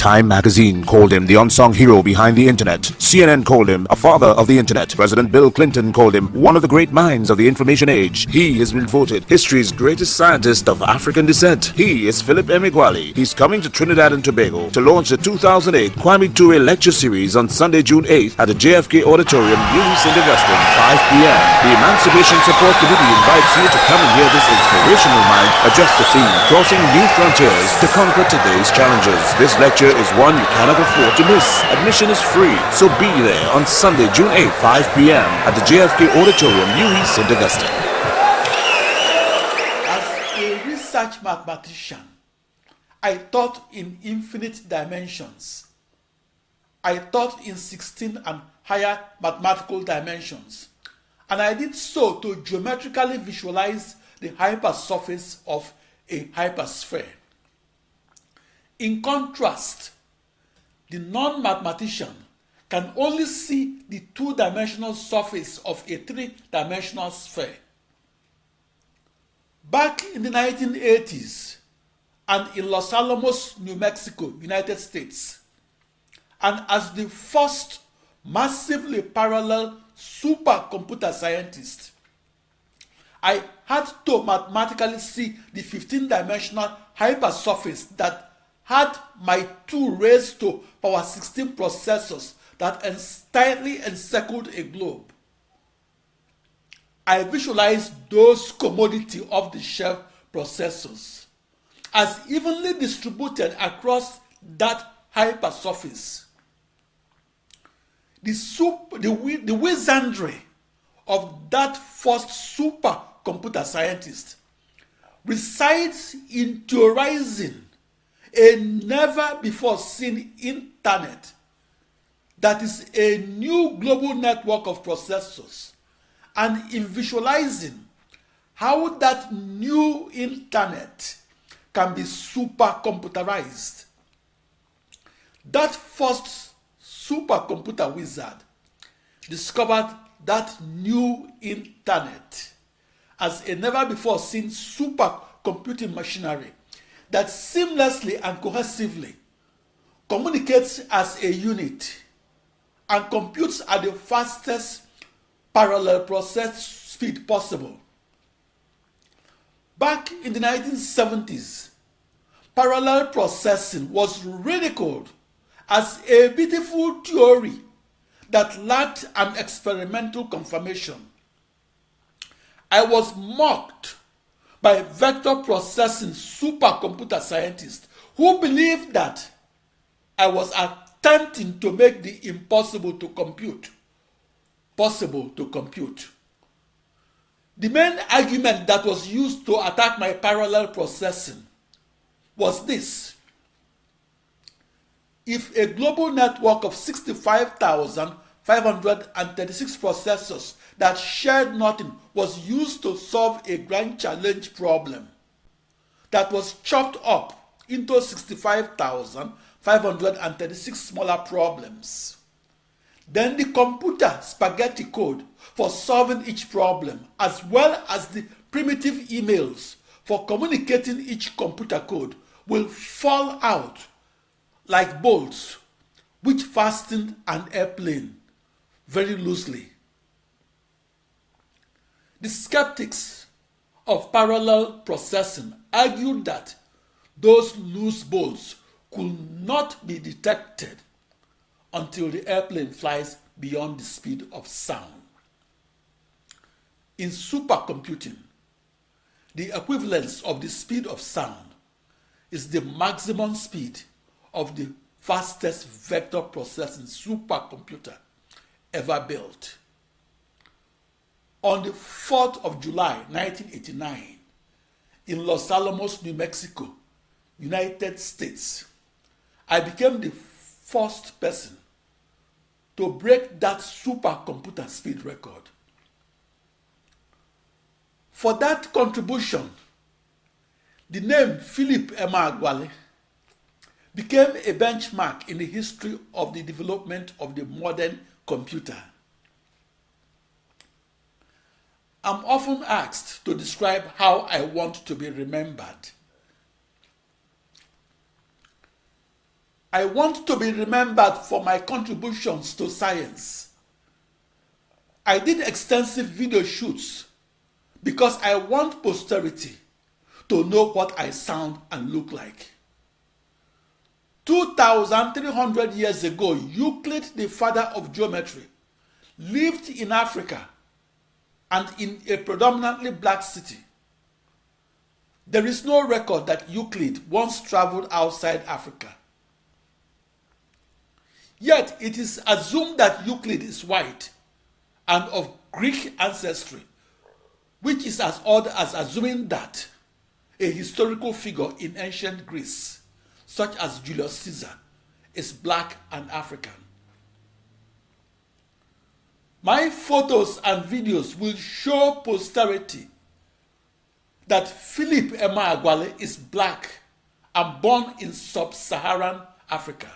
Time magazine called him the unsung hero behind the internet. CNN called him a father of the internet. President Bill Clinton called him one of the great minds of the information age. He has been voted history's greatest scientist of African descent. He is Philip Emeagwali. He's coming to Trinidad and Tobago to launch the 2008 Kwame Ture lecture series on Sunday, June 8th at the JFK Auditorium, New St. Augustine, 5 p.m. The Emancipation Support Committee invites you to come and hear this inspirational mind address the theme, crossing new frontiers to conquer today's challenges. This lecture is one you cannot afford to miss. Admission is free, so be there on Sunday, June 8th, 5 p.m. at the JFK Auditorium, New St. Augustine. As a research mathematician, I thought in infinite dimensions. I thought in 16 and higher mathematical dimensions, and I did so to geometrically visualize the hypersurface of a hypersphere. In contrast, the non-mathematician can only see the two-dimensional surface of a three-dimensional sphere. Back in the 1980s, and in Los Alamos, New Mexico, United States, and as the first massively parallel supercomputer scientist, I had to mathematically see the 15-dimensional hypersurface that had my 2 raised to power 16 processors that tightly encircled a globe. I visualized those commodity off-the-shelf processors as evenly distributed across that hypersurface. The wizardry of that first supercomputer scientist resides in theorizing a never-before-seen internet that is a new global network of processors, and in visualizing how that new internet can be supercomputerized. That first supercomputer wizard discovered that new internet as a never-before-seen supercomputing machinery that seamlessly and cohesively communicates as a unit and computes at the fastest parallel process speed possible. Back in the 1970s, parallel processing was ridiculed as a beautiful theory that lacked an experimental confirmation. I was mocked by vector processing supercomputer scientists who believed that I was attempting to make the impossible to compute possible to compute. The main argument that was used to attack my parallel processing was this: if a global network of 65,536 processors that shared nothing was used to solve a grand challenge problem that was chopped up into 65,536 smaller problems, then the computer spaghetti code for solving each problem, as well as the primitive emails for communicating each computer code, will fall out like bolts which fastened an airplane very loosely. The skeptics of parallel processing argued that those loose bolts could not be detected until the airplane flies beyond the speed of sound. In supercomputing, the equivalence of the speed of sound is the maximum speed of the fastest vector processing supercomputer ever built. On the 4th of July, 1989, in Los Alamos, New Mexico, United States, I became the first person to break that supercomputer speed record. For that contribution, the name Philip Emeagwali became a benchmark in the history of the development of the modern computer. I'm often asked to describe how I want to be remembered. I want to be remembered for my contributions to science. I did extensive video shoots because I want posterity to know what I sound and look like. 2,300 years ago, Euclid, the father of geometry, lived in Africa and in a predominantly black city. There is no record that Euclid once traveled outside Africa. Yet it is assumed that Euclid is white and of Greek ancestry, which is as odd as assuming that a historical figure in ancient Greece, such as Julius Caesar, is black and African. My photos and videos will show posterity that Philip Emeagwali is black and born in sub-Saharan Africa.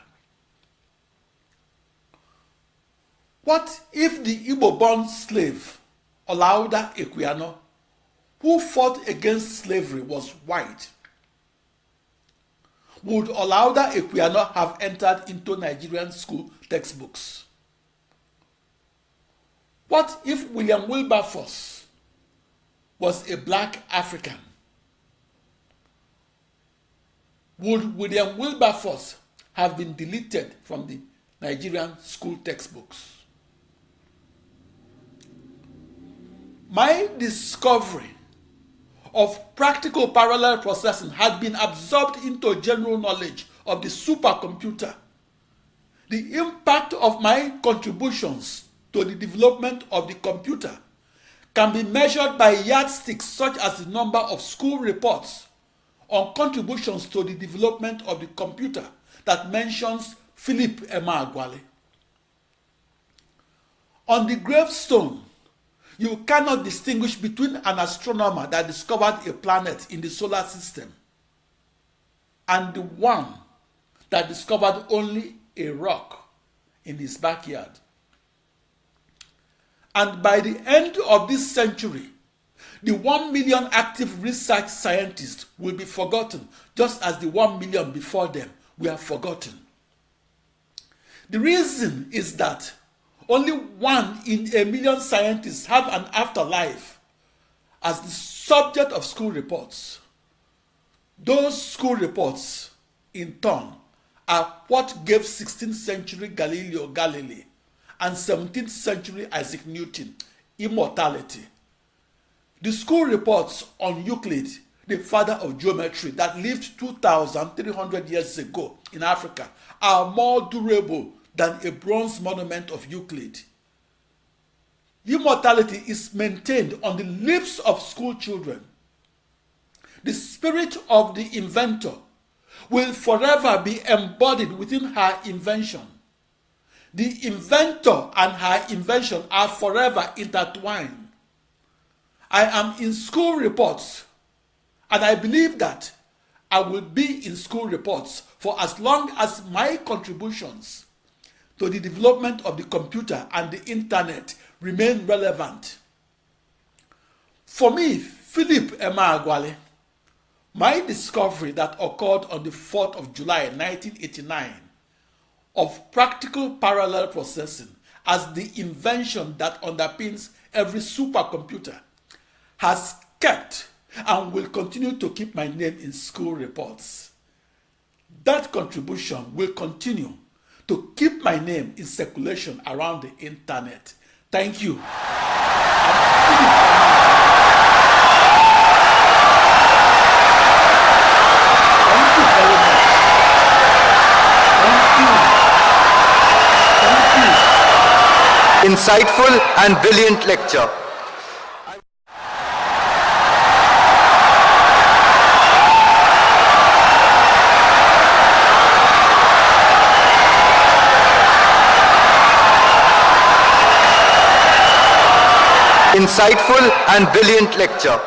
What if the Igbo-born slave Olaudah Equiano, who fought against slavery, was white? Would Olaudah Equiano have entered into Nigerian school textbooks? What if William Wilberforce was a black African? Would William Wilberforce have been deleted from the Nigerian school textbooks? My discovery of practical parallel processing had been absorbed into general knowledge of the supercomputer. The impact of my contributions to the development of the computer can be measured by yardsticks such as the number of school reports on contributions to the development of the computer that mentions Philip Emeagwali. On the gravestone, you cannot distinguish between an astronomer that discovered a planet in the solar system and the one that discovered only a rock in his backyard. And by the end of this century, the 1 million active research scientists will be forgotten, just as the 1 million before them were forgotten. The reason is that only 1 in a million scientists have an afterlife as the subject of school reports. Those school reports, in turn, are what gave 16th century Galileo Galilei and 17th century Isaac Newton immortality. The school reports on Euclid, the father of geometry that lived 2,300 years ago in Africa, are more durable than a bronze monument of Euclid. Immortality is maintained on the lips of school children. The spirit of the inventor will forever be embodied within her invention. The inventor and her invention are forever intertwined. I am in school reports, and I believe that I will be in school reports for as long as my contributions to the development of the computer and the internet remain relevant. For me, Philip Emeagwali, my discovery that occurred on the 4th of July 1989 of practical parallel processing as the invention that underpins every supercomputer has kept and will continue to keep my name in school reports. That contribution will continue to keep my name in circulation around the internet. Thank you. Thank you very much. Thank you. Insightful and brilliant lecture. Insightful and brilliant lecture.